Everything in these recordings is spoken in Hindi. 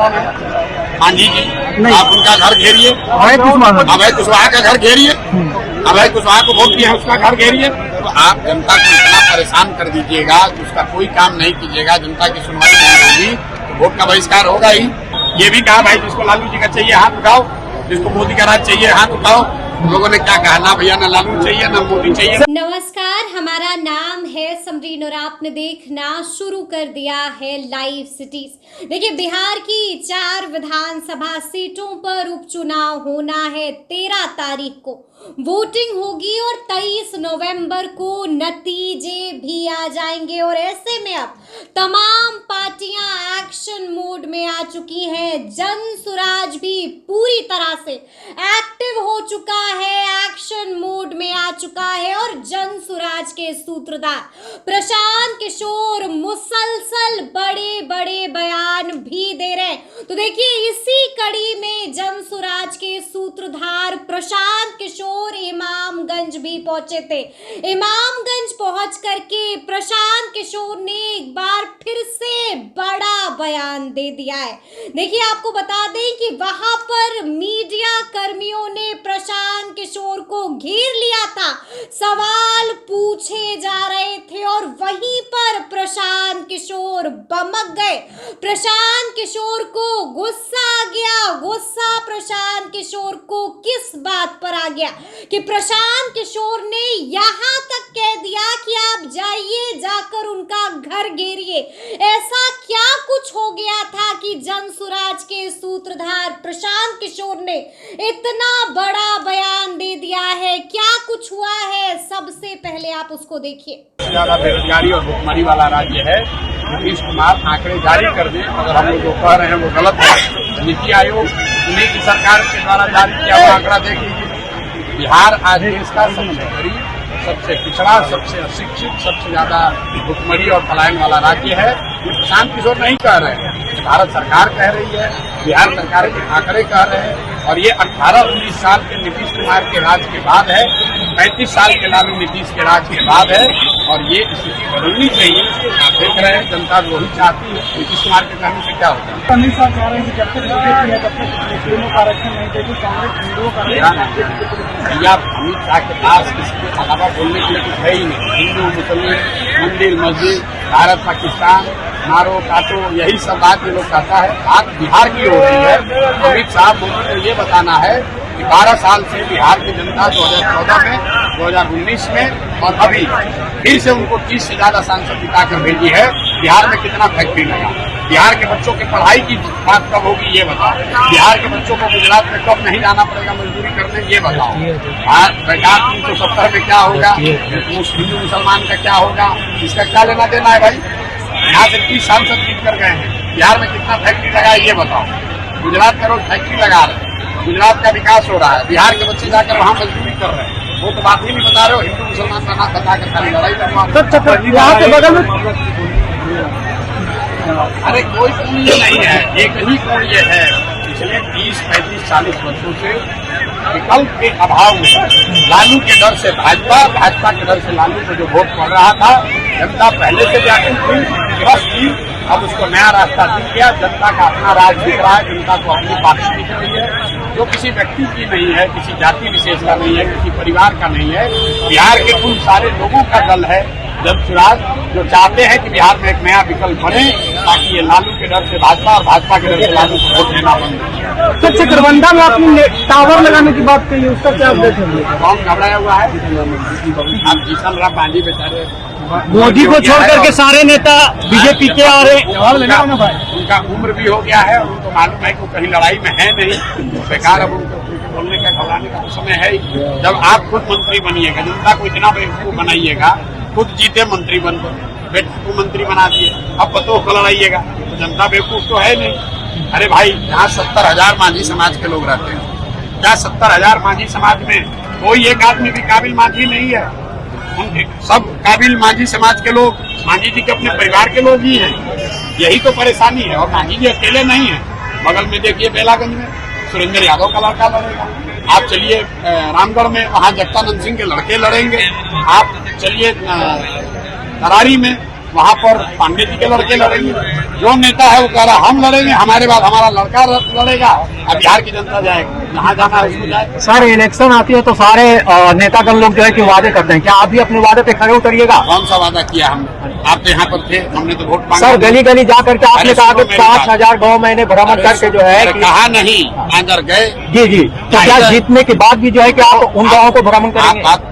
कौन है? मांझी जी। आप उनका घर घेरिए, अभय कुशवाहा का घर घेरिए, अभय कुशवाहा को वोट दिया है उसका घर घेरिए। तो आप जनता को इतना परेशान कर दीजिएगा कि उसका कोई काम नहीं कीजिएगा, जनता की सुनवाई नहीं होगी तो वोट का बहिष्कार होगा ही। ये भी कहा भाई जिसको लालू जी का चाहिए हाथ उठाओ, जिसको मोदी का राज चाहिए हाथ उठाओ। लोगों ने क्या कहा, ना भैया ना लालू चाहिए ना मोदी चाहिए। नमस्कार, हमारा नाम है समरीन और आपने देखना शुरू कर दिया है लाइव सिटीज। देखिए, बिहार की 4 विधानसभा सीटों पर उपचुनाव होना है। 13 तारीख को वोटिंग होगी और 23 नवंबर को नतीजे भी आ जाएंगे। और ऐसे में अब तमाम पार्टियां एक्शन मोड में आ चुकी हैं। जन सुराज भी पूरी तरह से एक्टिव हो चुका है, एक्शन मोड में आ चुका है। और जन सुराज के सूत्रधार प्रशांत किशोर मुसलसल बड़े बड़े बयान भी दे रहे हैं। तो देखिए, इसी कड़ी में जन सुराज के सूत्रधार प्रशांत किशोर इमामगंज भी पहुंचे थे। इमामगंज पहुंच करके प्रशांत किशोर ने एक बार फिर से बड़ा बयान दे दिया है। देखिए, आपको बता दें कि वहां पर मीडिया कर्मियों ने प्रशांत किशोर को घेर लिया था, सवाल पूछे जा रहे थे और वहीं पर प्रशांत किशोर बमक गए। प्रशांत किशोर को गुस्सा आ गया। गुस्सा प्रशांत किशोर को किस बात पर आ गया कि प्रशांत किशोर ने यहां तक कह दिया कि आप जाइए, जाकर उनका घर घेरिए। ऐसा क्या कुछ हो गया था कि जन सुराज के सूत्रधार प्रशांत किशोर ने इतना बड़ा बयान दे दिया है? क्या कुछ हुआ है, सबसे पहले आप उसको देखिए। ज्यादा बेरोजगारी और भुखमरी वाला राज्य है। नीतीश कुमार आंकड़े जारी कर दें, अगर हम लोग जो कह रहे हैं वो गलत है। नीति आयोग उन्हीं की सरकार के द्वारा जारी किया हुआ आंकड़ा देख लीजिए। बिहार आज देश का सबसे गरीब, सबसे पिछड़ा, सबसे अशिक्षित, सबसे ज्यादा भुखमरी और पलायन वाला राज्य है। ये प्रशांत किशोर नहीं कह रहे हैं, भारत सरकार कह रही है, बिहार सरकार के आंकड़े कह रहे हैं। और ये 18-19 साल के नीतीश कुमार के राज के बाद है, 35 साल के लालू नीतीश के राज के बाद है। और ये स्थिति बदलनी चाहिए। आप देख रहे हैं जनता जो ही चाहती है। नीतीश कुमार के कहने से क्या होता है? अमित शाह कह रहे हैं कि जब तक बीजेपी है तब तक मुस्लिमों का आरक्षण नहीं देगी, कांग्रेस हिंदुओं का भैया अमित शाह के पास इसके अलावा बोलने के लिए कुछ है ही नहीं। हिंदू मुसलमान, मंदिर मस्जिद, भारत पाकिस्तान, मारो काटो, यही सब बात ये लोग कहता है। बात बिहार की हो रही है। अमित शाह को ये बताना है कि 12 साल से बिहार की जनता 2014 में, 2019 में और अभी फिर से उनको 30 से ज्यादा सांसद जिताकर भेजी है। बिहार में कितना फैक्ट्री लगा, बिहार के बच्चों की पढ़ाई की बात कब होगी ये बताओ, बिहार के बच्चों को गुजरात में कब नहीं जाना पड़ेगा मजदूरी करने ये बताओ। सरकार 370 में क्या होगा, हिंदू मुसलमान का क्या होगा, इसका क्या लेना देना है भाई? यहाँ से 30 सांसद जीत कर गए हैं। बिहार में कितना फैक्ट्री लगा है ये बताओ। गुजरात में रोज फैक्ट्री लगा रहे हैं, गुजरात का विकास हो रहा है, बिहार के बच्चे जाकर वहाँ मजदूरी कर रहे हैं। वो तो बात ही नहीं बता रहे हो। हिंदू मुसलमान का नाम बताकर खाली लड़ाई करवा। अरे कोई कुंज नहीं है, एक ही कुंज है। पिछले 30, 35, 40 वर्षों से विकल्प के अभाव में लालू के डर से भाजपा, भाजपा के डर से लालू को जो वोट पड़ रहा था, जनता पहले से व्याकुल थी, त्रस्त थी। अब उसको नया रास्ता दिख गया। जनता का अपना राज दिख रहा है, जनता को अपनी पार्टी दिख रही है, जो किसी व्यक्ति की नहीं है, किसी जाति विशेष का नहीं है, किसी परिवार का नहीं है। बिहार के उन सारे लोगों का दल है जन सुराज, जो चाहते हैं कि बिहार में एक नया विकल्प बने, ताकि ये लालू के डर से भाजपा और भाजपा के डर से लालू को वोट देना बंद हो। तो चकरबंदा में आपने टावर लगाने की बात कही, उसका क्या अपडेट है? कौन घबराया हुआ है? आप जीतन राम मांझी बेचारे मोदी को छोड़ करके सारे नेता बीजेपी के आ रहे। उनका उम्र भी हो गया है और उनको मालूम है कि कहीं लड़ाई में है नहीं, बेकार अब उनको बोलने का घबराने का समय है ही। जब आप खुद मंत्री बनिएगा, जनता को इतना बेवकूफ बनाइएगा, खुद जीते मंत्री बनकर, बेटे को मंत्री बना दिए, अब पतों को लड़ाइएगा, तो जनता बेवकूफ तो है नहीं। अरे भाई, यहाँ 70,000 मांझी समाज के लोग रहते हैं। क्या 70,000 मांझी समाज में कोई एक आदमी भी काबिल मांझी नहीं है? उनके सब काबिल मांझी समाज के लोग मांझी जी के अपने परिवार के लोग ही हैं। यही तो परेशानी है। और मांझी जी अकेले नहीं है। बगल में देखिए बेलागंज में सुरेंद्र यादव का लड़का लड़ेगा। आप चलिए रामगढ़ में, वहाँ जगतानंद सिंह के लड़के लड़ेंगे। आप चलिए तरारी में वहाँ पर पांडे जी के लड़के लड़ेंगे। जो नेता है वो कह रहा हम लड़ेंगे, हमारे बाद हमारा लड़का लड़ेगा। अब बिहार की जनता जाएगी, जहाँ जाना है उसको जाए। सर इलेक्शन आती है तो सारे नेतागण लोग जो है कि वादे करते हैं, क्या आप भी अपने वादे पे खड़े उतरिएगा? कौन सा वादा किया हमने? आप तो यहाँ पर थे, हमने तो वोट मांगा। सर गली गली जा करके आपने अरे कहा कि सुनो मेरी बात। 5000 गाँव मैंने भ्रमण करके जो है अरे कि कहा नहीं, अंदर गए। जी जी, तो क्या जीतने के बाद भी जो है कि आप उन गाँवों को भ्रमण आप करेंगे? बात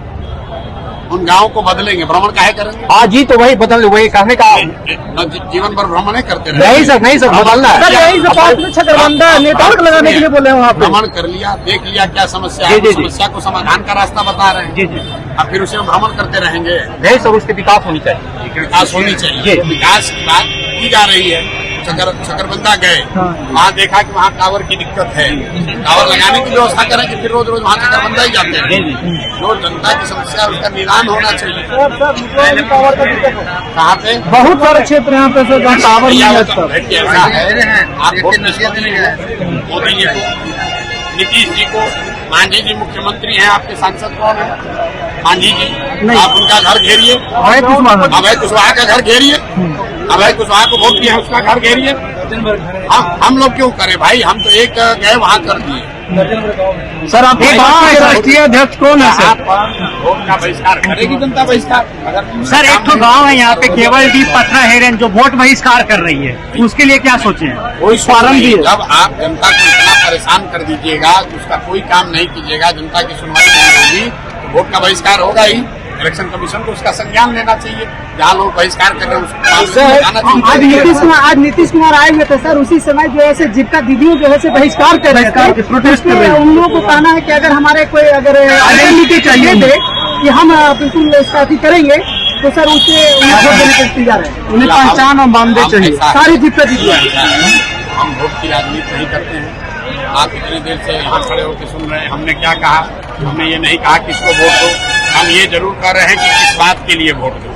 उन गाँव को बदलेंगे, भ्रमण काहे करेंगे? हाँ जी, तो वही बदल वही कहने का जीवन भर भ्रमण नहीं करते रहे। नहीं सर, नहीं सर, बदलना है। नेटवर्क लगाने के लिए बोले वहाँ पे। भ्रमण कर लिया, देख लिया क्या समस्या जी, है, जी, उस जी। समस्या को समाधान का रास्ता बता रहे हैं। जी जी, अब फिर उसे हम भ्रमण करते रहेंगे। नहीं सर, उसके विकास होनी चाहिए। विकास होनी चाहिए, जी। तो विकास की बात की जा रही है। शकरबंदा गए, वहाँ देखा कि वहाँ टावर की दिक्कत है, टावर लगाने की व्यवस्था करें कि फिर रोज रोज वहाँ शकरबंदा ही जाते हैं। जो जनता की समस्या है उसका निदान होना चाहिए। कहाँ पे बहुत सारे क्षेत्र यहाँ पे सर जहाँ टावर नहीं है सर। देखिए ऐसा है, आप वोट किसको देंगे? मोदी जी को, नीतीश जी को। मांझी जी मुख्यमंत्री हैं, आपके सांसद कौन है? मांझी जी, आप उनका घर घेरिए। अभय कुशवाहा का घर घेरिए। अभय कुशवाहा को वोट दिया है, उसका घर घेरिए। हम लोग क्यों करें भाई? हम तो एक गए वहाँ कर दिए। सर आप राष्ट्रीय अध्यक्ष कौन है सर? वोट का बहिष्कार करेगी जनता, बहिष्कार। अगर सर एक तो गांव है यहाँ पे केवल डी पथरा हेरेन जो वोट बहिष्कार कर रही है, उसके लिए क्या सोचे? कोई कारण भी है। जब आप जनता को इतना परेशान कर दीजिएगा कि उसका कोई काम नहीं कीजिएगा, जनता की सुनवाई नहीं होगी, तो वोट का बहिष्कार होगा ही। इलेक्शन कमीशन को उसका संज्ञान लेना चाहिए। जहाँ लोग बहिष्कार कर रहे हैं उसको आज नीतीश कुमार आए हुए थे सर, उसी समय जो है जीविका दीदियों जो है बहिष्कार कर रहे थे, प्रोटेस्ट कर रहे हैं। उन लोगों को कहना है कि अगर हमारे कोई अगर आइडेंटिटी चाहिए थे कि हम बिल्कुल इसका अति करेंगे, तो सर उससे वोट देने के तैयार है। उन्हें पहचान और मानदेय चाहिए, सारी जीविका दीदियाँ। हम वोट की राजनीति नहीं करते हैं। आप इतनी देर से यहाँ खड़े होकर सुन रहे हैं, हमने क्या कहा? हमने ये नहीं कहा किसको वोट दो, हम ये जरूर कर रहे हैं कि किस बात के लिए वोट दो।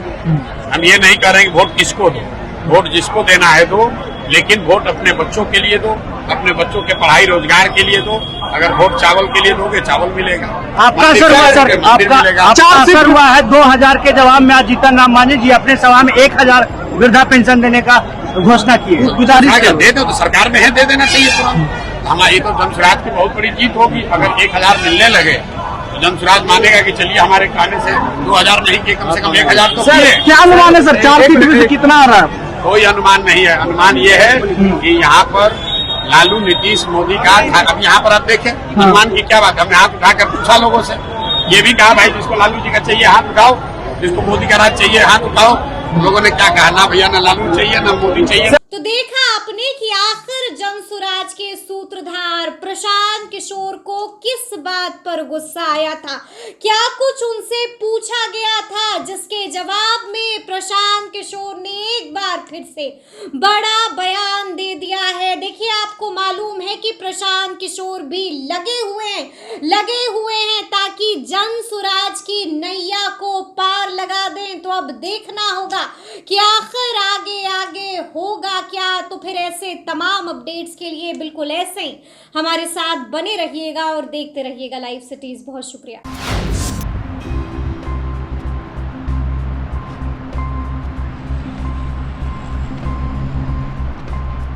हम ये नहीं कर रहे हैं कि वोट किसको दो। वोट जिसको देना है दो, लेकिन वोट अपने बच्चों के लिए दो, अपने बच्चों के पढ़ाई रोजगार के लिए दो। अगर वोट चावल के लिए दोगे, चावल मिलेगा। आपका सर हुआ सर, आपका 4 सर हुआ है। 2000 के जवाब में आज जीतन राम मांझी जी अपने सभा में 1000 वृद्धा पेंशन देने का घोषणा की है। गुजारिश दे दो तो सरकार में है, दे देना चाहिए तुरंत। हमारी तो जनसुराज की बहुत बड़ी जीत होगी। अगर 1000 मिलने लगे तो जनसुराज मानेगा कि चलिए हमारे कहने से 2000 नहीं किए, कम से कम 1000 तो किए। क्या अनुमान है सर, 4 सीट में कितना आ रहा है? कोई अनुमान नहीं है। अनुमान ये है कि यहाँ पर लालू, नीतीश, मोदी का, अब यहाँ पर आप देखें अनुमान की क्या बात। हमने हाथ उठाकर पूछा लोगों से, ये भी कहा भाई जिसको लालू जी का चाहिए हाथ उठाओ, जिसको मोदी का राज चाहिए हाथ उठाओ। लोगों ने क्या कहा? ना भैया, ना लालू चाहिए, ना मोदी चाहिए। तो देखा आपने कि आखिर जनसुराज के सूत्रधार प्रशांत किशोर को किस बात पर गुस्सा आया था? क्या कुछ उनसे पूछा गया था जिसके जवाब में प्रशांत किशोर ने एक बार फिर से बड़ा बयान दे दिया है? देखिए, आपको मालूम है कि प्रशांत किशोर भी लगे हुए हैं ताकि जनसुराज की नैया को पार लगा दें। तो अब देखना होगा कि आखिर आगे होगा क्या। तो फिर ऐसे तमाम अपडेट्स के लिए बिल्कुल ऐसे ही हमारे साथ बने रहिएगा और देखते रहिएगा लाइव सिटीज। बहुत शुक्रिया।